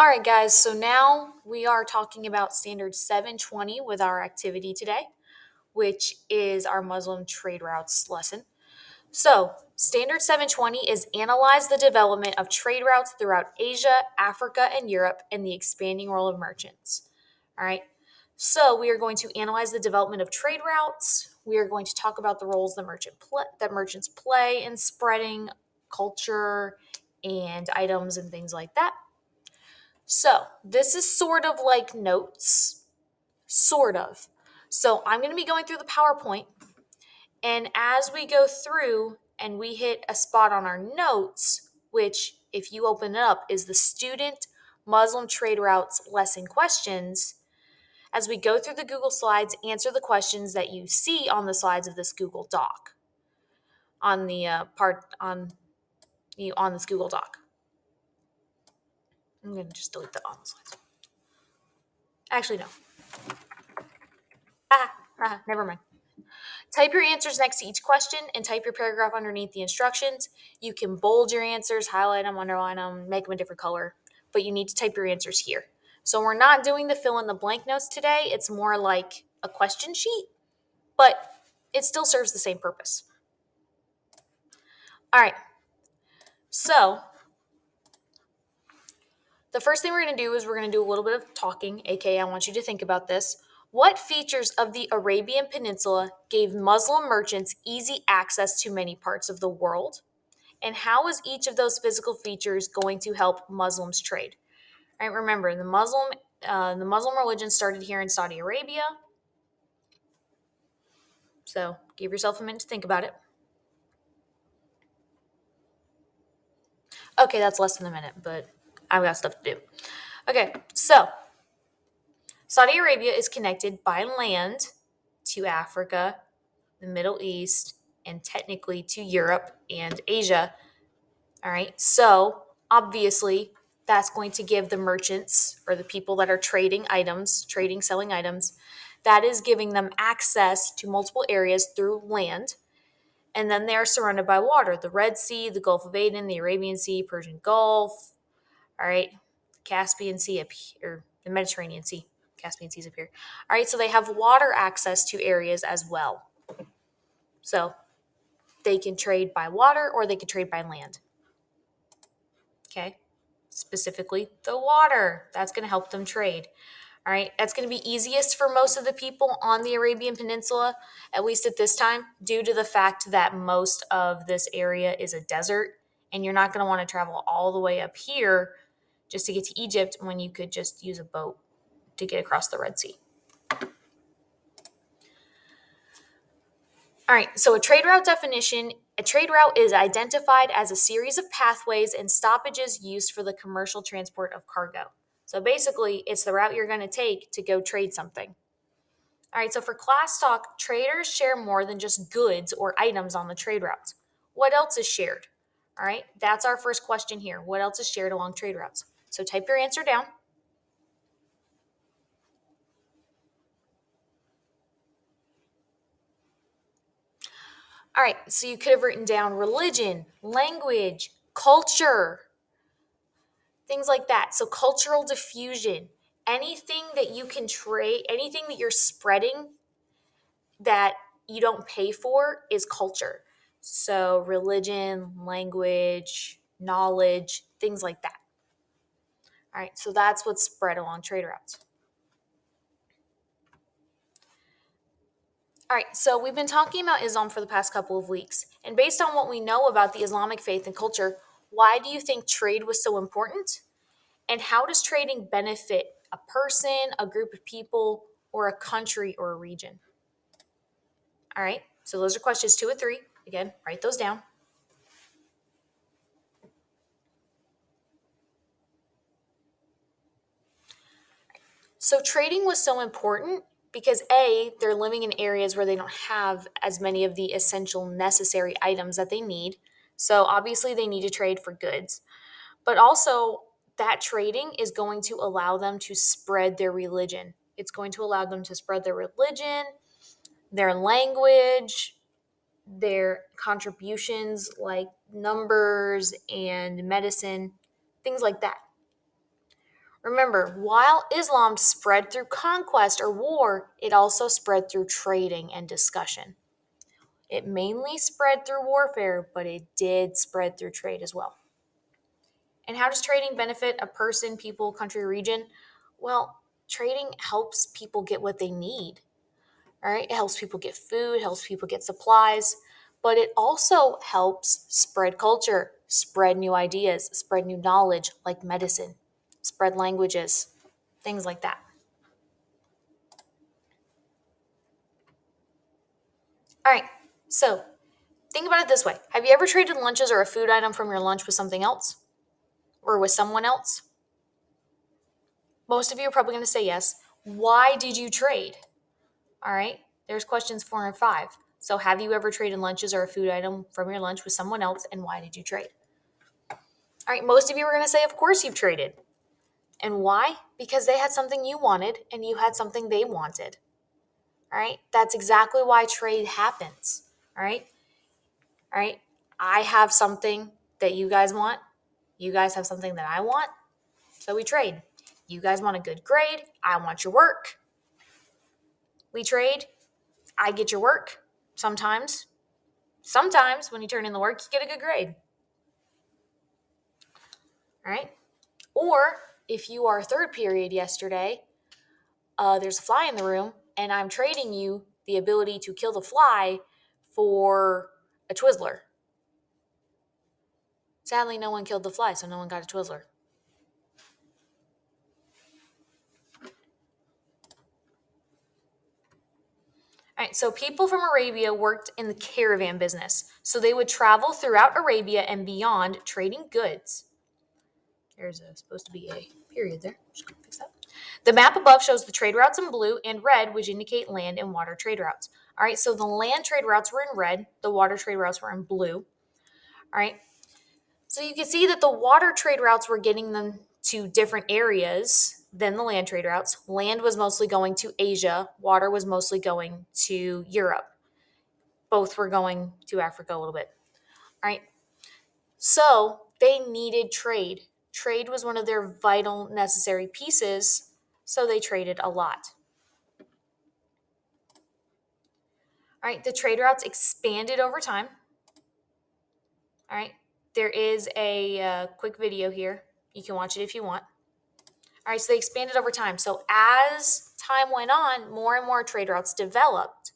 All right, guys, so now we are talking about Standard 720 with our activity today, which is our Muslim trade routes lesson. So, Standard 720 is analyze the development of trade routes throughout Asia, Africa, and Europe and the expanding role of merchants. All right, so we are going to analyze the development of trade routes. We are going to talk about the roles that merchants play in spreading culture and items and things like that. So, this is sort of like notes, sort of. So, I'm going to be going through the PowerPoint, and as we go through and we hit a spot on our notes, which, if you open it up, is the student Muslim trade routes lesson questions. As we go through the Google Slides, answer the questions that you see on the slides of this Google Doc on the on this Google Doc. I'm going to just delete the on the slides. Actually, no. Never mind. Type your answers next to each question and type your paragraph underneath the instructions. You can bold your answers, highlight them, underline them, make them a different color, but you need to type your answers here. So we're not doing the fill in the blank notes today. It's more like a question sheet, but it still serves the same purpose. All right. So the first thing we're going to do is we're going to do a little bit of talking, aka I want you to think about this. What features of the Arabian Peninsula gave Muslim merchants easy access to many parts of the world? And how is each of those physical features going to help Muslims trade? Right? Remember, the Muslim religion started here in Saudi Arabia. So give yourself a minute to think about it. Okay, that's less than a minute, but I've got stuff to do. Okay, so Saudi Arabia is connected by land to Africa, the Middle East, and technically to Europe and Asia. All right, so obviously that's going to give the merchants or the people that are selling items, that is giving them access to multiple areas through land. And then they are surrounded by water, the Red Sea, the Gulf of Aden, the Arabian Sea, Persian Gulf, all right, Caspian Sea up here, or the Mediterranean Sea. Caspian Sea's up here. All right, so they have water access to areas as well. So they can trade by water or they can trade by land. Okay, specifically the water. That's going to help them trade. All right, that's going to be easiest for most of the people on the Arabian Peninsula, at least at this time, due to the fact that most of this area is a desert, and you're not going to want to travel all the way up here just to get to Egypt when you could just use a boat to get across the Red Sea. All right, so a trade route definition. A trade route is identified as a series of pathways and stoppages used for the commercial transport of cargo. So basically, it's the route you're going to take to go trade something. All right, so for class talk, traders share more than just goods or items on the trade routes. What else is shared? All right, that's our first question here. What else is shared along trade routes? So type your answer down. All right, so you could have written down religion, language, culture, things like that. So cultural diffusion, anything that you can trade, anything that you're spreading that you don't pay for is culture. So religion, language, knowledge, things like that. All right, so that's what's spread along trade routes. All right, so we've been talking about Islam for the past couple of weeks. And based on what we know about the Islamic faith and culture, why do you think trade was so important? And how does trading benefit a person, a group of people, or a country or a region? All right, so those are questions 2 and 3. Again, write those down. So trading was so important because A, they're living in areas where they don't have as many of the essential necessary items that they need. So obviously they need to trade for goods. But also that trading is going to allow them to spread their religion. It's going to allow them to spread their religion, their language, their contributions like numbers and medicine, things like that. Remember, while Islam spread through conquest or war, it also spread through trading and discussion. It mainly spread through warfare, but it did spread through trade as well. And how does trading benefit a person, people, country, region? Well, trading helps people get what they need. All right, it helps people get food, helps people get supplies, but it also helps spread culture, spread new ideas, spread new knowledge like medicine, spread languages, things like that. All right, so think about it this way. Have you ever traded lunches or a food item from your lunch with something else or with someone else? Most of you are probably going to say yes. Why did you trade? All right, there's questions 4 and 5. So, have you ever traded lunches or a food item from your lunch with someone else, and why did you trade? All right, most of you are going to say, of course, you've traded. And why? Because they had something you wanted and you had something they wanted. All right, that's exactly why trade happens. All right, all right. I have something that you guys want, you guys have something that I want, so we trade. You guys want a good grade, I want your work. We trade, I get your work. Sometimes, when you turn in the work, you get a good grade. All right. Or if you are third period yesterday, there's a fly in the room, and I'm trading you the ability to kill the fly for a Twizzler. Sadly, no one killed the fly, so no one got a Twizzler. All right, so people from Arabia worked in the caravan business. So they would travel throughout Arabia and beyond trading goods. There's supposed to be a period there. Just gonna fix that. The map above shows the trade routes in blue and red, which indicate land and water trade routes. All right, so the land trade routes were in red, the water trade routes were in blue. All right, so you can see that the water trade routes were getting them to different areas than the land trade routes. Land was mostly going to Asia, water was mostly going to Europe. Both were going to Africa a little bit. All right, so they needed trade. Trade was one of their vital, necessary pieces, so they traded a lot. All right, the trade routes expanded over time. All right, there is a quick video here. You can watch it if you want. All right, so they expanded over time. So as time went on, more and more trade routes developed.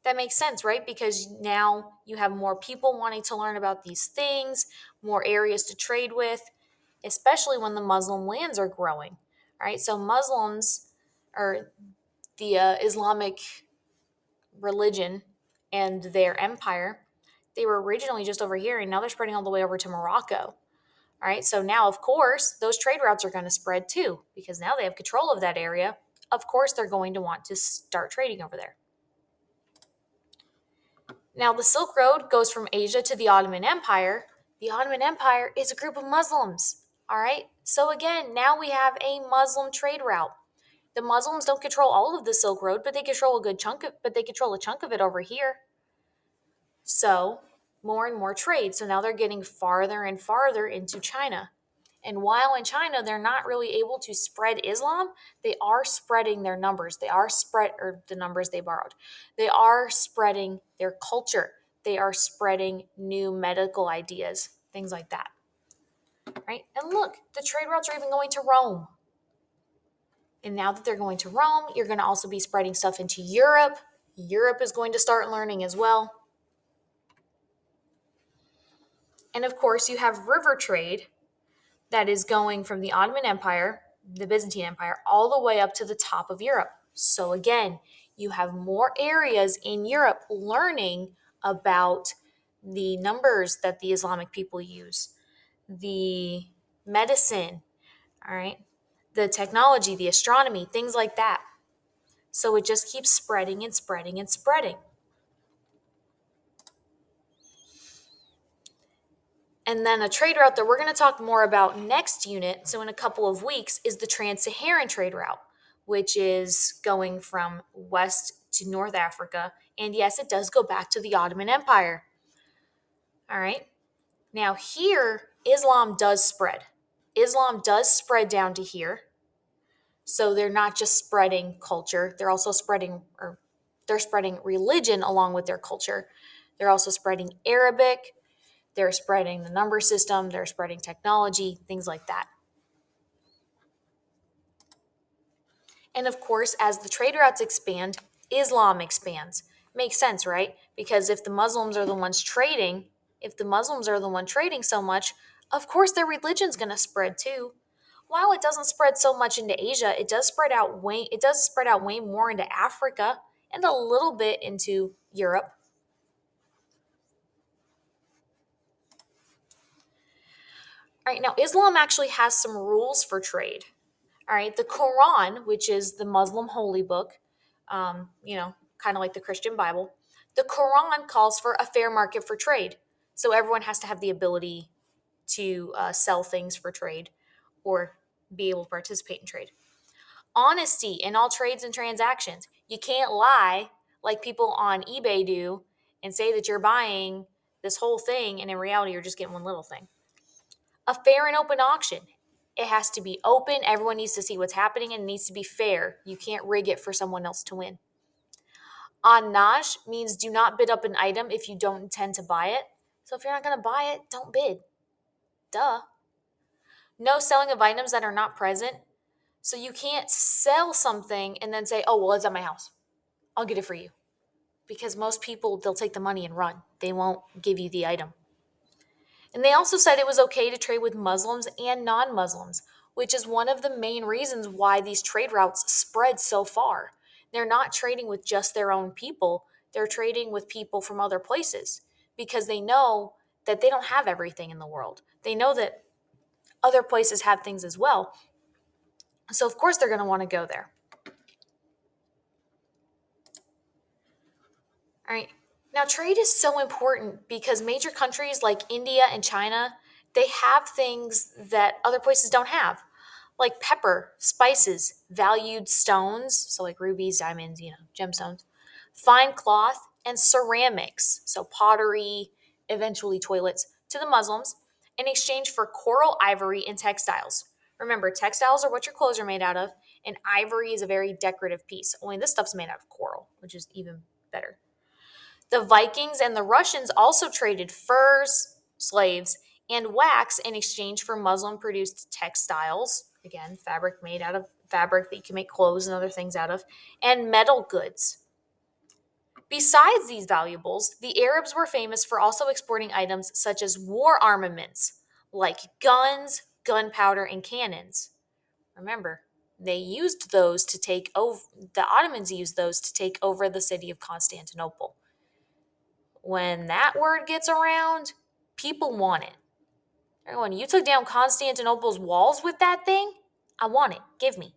That makes sense, right? Because now you have more people wanting to learn about these things, more areas to trade with, especially when the Muslim lands are growing. All right, so Muslims, or the Islamic religion and their empire, they were originally just over here, and now they're spreading all the way over to Morocco. All right, so now, of course, those trade routes are going to spread too, because now they have control of that area. Of course, they're going to want to start trading over there. Now, the Silk Road goes from Asia to the Ottoman Empire. The Ottoman Empire is a group of Muslims. All right, so again, now we have a Muslim trade route. The Muslims don't control all of the Silk Road, but they control a chunk of it over here. So, more and more trade. So now they're getting farther and farther into China. And while in China, they're not really able to spread Islam, they are spreading their numbers. They are the numbers they borrowed. They are spreading their culture. They are spreading new medical ideas, things like that. Right? And look, the trade routes are even going to Rome. And now that they're going to Rome, you're going to also be spreading stuff into Europe. Europe is going to start learning as well. And of course, you have river trade that is going from the Ottoman Empire, the Byzantine Empire, all the way up to the top of Europe. So again, you have more areas in Europe learning about the numbers that the Islamic people use, the medicine, all right, the technology, the astronomy, things like that. So it just keeps spreading and spreading and spreading. And then a trade route that we're going to talk more about next unit, so in a couple of weeks, is the Trans-Saharan trade route, which is going from west to North Africa. And yes, it does go back to the Ottoman Empire. All right. Now, here, Islam does spread. Islam does spread down to here. So they're not just spreading culture, they're spreading religion along with their culture. They're also spreading Arabic, they're spreading the number system, they're spreading technology, things like that. And of course, as the trade routes expand, Islam expands. Makes sense, right? Because if the Muslims are the ones trading, if the Muslims are the one trading so much, of course their religion's going to spread too. While it doesn't spread so much into Asia, it does spread out way more into Africa and a little bit into Europe. All right, now Islam actually has some rules for trade. All right, the Quran, which is the Muslim holy book, kind of like the Christian Bible, the Quran calls for a fair market for trade. So everyone has to have the ability to sell things for trade or be able to participate in trade. Honesty in all trades and transactions. You can't lie like people on eBay do and say that you're buying this whole thing, and in reality, you're just getting one little thing. A fair and open auction. It has to be open. Everyone needs to see what's happening and it needs to be fair. You can't rig it for someone else to win. Anaj means do not bid up an item if you don't intend to buy it. So if you're not going to buy it, don't bid. Duh. No selling of items that are not present. So you can't sell something and then say, oh, well, it's at my house. I'll get it for you. Because most people, they'll take the money and run. They won't give you the item. And they also said it was okay to trade with Muslims and non Muslims, which is one of the main reasons why these trade routes spread so far. They're not trading with just their own people, they're trading with people from other places because they know that they don't have everything in the world. They know that other places have things as well. So, of course, they're going to want to go there. All right. Now, trade is so important because major countries like India and China, they have things that other places don't have, like pepper, spices, valued stones, so like rubies, diamonds, gemstones, fine cloth, and ceramics, so pottery, eventually toilets, to the Muslims in exchange for coral, ivory, and textiles. Remember, textiles are what your clothes are made out of, and ivory is a very decorative piece. Only this stuff's made out of coral, which is even better. The Vikings and the Russians also traded furs, slaves, and wax in exchange for Muslim produced textiles, again, fabric made out of fabric that you can make clothes and other things out of, and metal goods. Besides these valuables, the Arabs were famous for also exporting items such as war armaments, like guns, gunpowder, and cannons. Remember, the Ottomans used those to take over the city of Constantinople. When that word gets around, people want it. Everyone, you took down Constantinople's walls with that thing? I want it. Give me.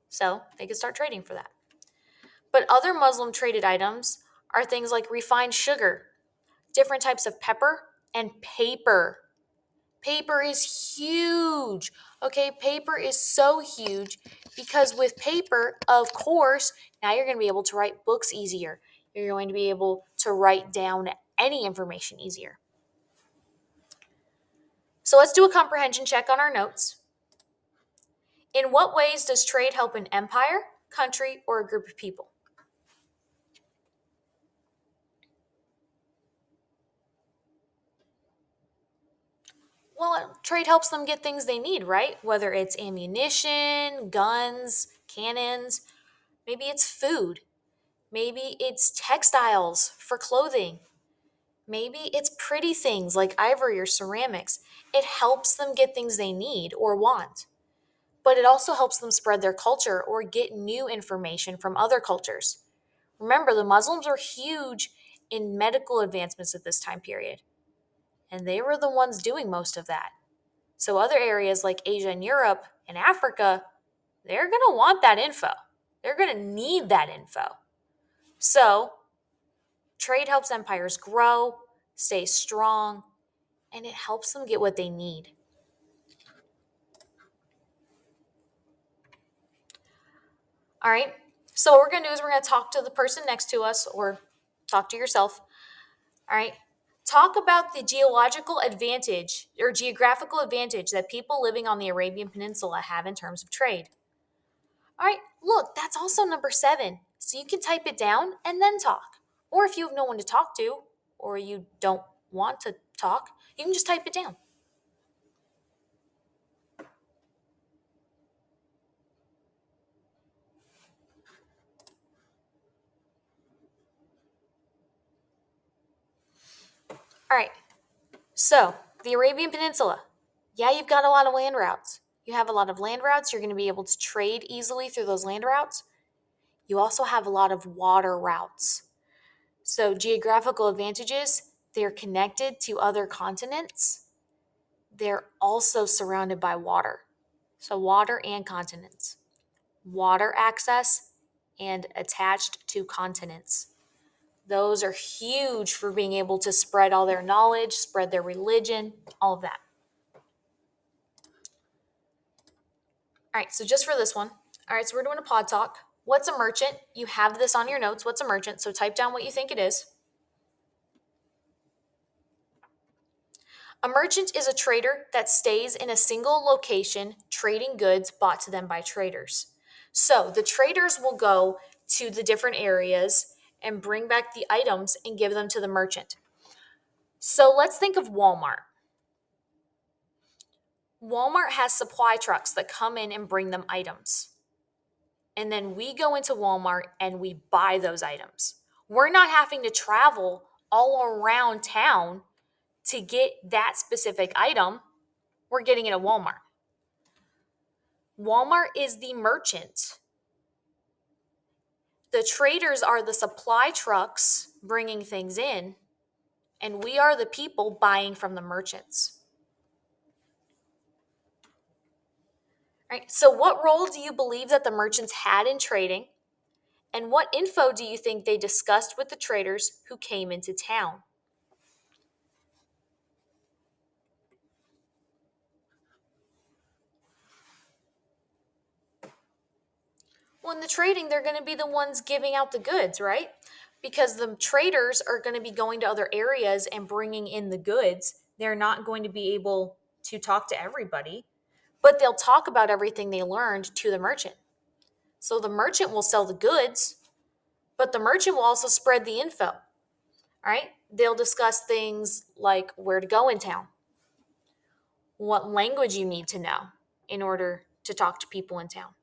So they could start trading for that. But other Muslim traded items are things like refined sugar, different types of pepper, and paper. Paper is huge. Okay, paper is so huge because with paper, of course, now you're going to be able to write books easier. You're going to be able to write down any information easier. So let's do a comprehension check on our notes. In what ways does trade help an empire, country, or a group of people? Well, trade helps them get things they need, right? Whether it's ammunition, guns, cannons, maybe it's food, maybe it's textiles for clothing, maybe it's pretty things like ivory or ceramics. It helps them get things they need or want. But it also helps them spread their culture or get new information from other cultures. Remember, the Muslims were huge in medical advancements at this time period, and they were the ones doing most of that. So, other areas like Asia and Europe and Africa, they're going to want that info. They're going to need that info. So, trade helps empires grow, stay strong, and it helps them get what they need. All right. So, what we're going to do is we're going to talk to the person next to us or talk to yourself. All right. Talk about the geological advantage or geographical advantage that people living on the Arabian Peninsula have in terms of trade. All right, look, that's also number 7. So you can type it down and then talk. Or if you have no one to talk to, or you don't want to talk, you can just type it down. All right, so the Arabian Peninsula. Yeah, you've got a lot of land routes. You have a lot of land routes. You're going to be able to trade easily through those land routes. You also have a lot of water routes. So, geographical advantages, they're connected to other continents. They're also surrounded by water. So, water and continents. Water access and attached to continents. Those are huge for being able to spread all their knowledge, spread their religion, all of that. All right, so just for this one. All right, so we're doing a pod talk. What's a merchant? You have this on your notes. What's a merchant? So type down what you think it is. A merchant is a trader that stays in a single location trading goods bought to them by traders. So the traders will go to the different areas and bring back the items and give them to the merchant. So let's think of Walmart. Walmart has supply trucks that come in and bring them items. And then we go into Walmart and we buy those items. We're not having to travel all around town to get that specific item. We're getting it at Walmart. Walmart is the merchant. The traders are the supply trucks bringing things in, and we are the people buying from the merchants. Right? So, what role do you believe that the merchants had in trading? And what info do you think they discussed with the traders who came into town? Well, in the trading, they're going to be the ones giving out the goods, right? Because the traders are going to be going to other areas and bringing in the goods. They're not going to be able to talk to everybody, but they'll talk about everything they learned to the merchant. So the merchant will sell the goods, but the merchant will also spread the info. All right? They'll discuss things like where to go in town, what language you need to know in order to talk to people in town.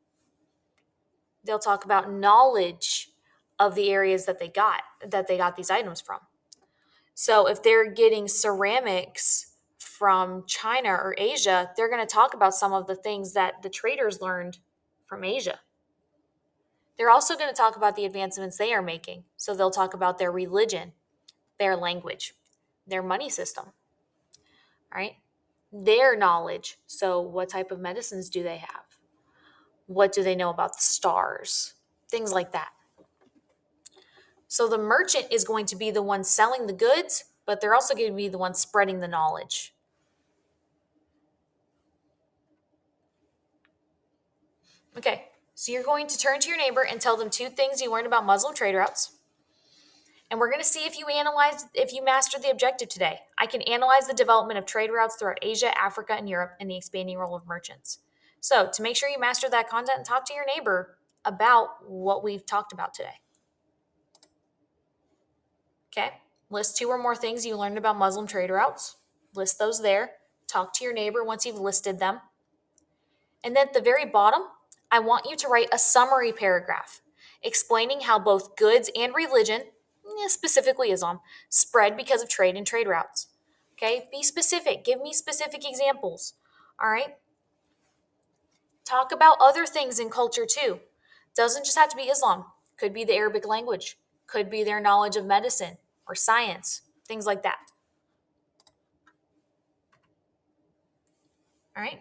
They'll talk about knowledge of the areas that they got these items from. So if they're getting ceramics from China or Asia, they're going to talk about some of the things that the traders learned from Asia. They're also going to talk about the advancements they are making. So they'll talk about their religion, their language, their money system, right? Their knowledge. So what type of medicines do they have? What do they know about the stars? Things like that. So the merchant is going to be the one selling the goods, but they're also going to be the one spreading the knowledge. Okay, so you're going to turn to your neighbor and tell them 2 things you learned about Muslim trade routes. And we're going to see if you mastered the objective today. I can analyze the development of trade routes throughout Asia, Africa, and Europe, and the expanding role of merchants. So to make sure you master that content, talk to your neighbor about what we've talked about today. Okay, list 2 or more things you learned about Muslim trade routes. List those there. Talk to your neighbor once you've listed them. And then at the very bottom, I want you to write a summary paragraph explaining how both goods and religion, specifically Islam, spread because of trade and trade routes. Okay, be specific. Give me specific examples. All right. Talk about other things in culture too. Doesn't just have to be Islam. Could be the Arabic language. Could be their knowledge of medicine or science. Things like that. All right.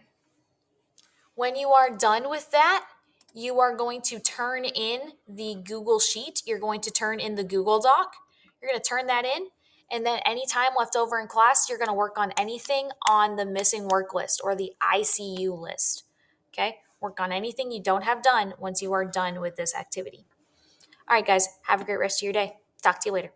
When you are done with that, you are going to turn in the Google Sheet. You're going to turn in the Google Doc. You're going to turn that in. And then any time left over in class, you're going to work on anything on the missing work list or the ICU list. Okay? Work on anything you don't have done once you are done with this activity. All right, guys, have a great rest of your day. Talk to you later.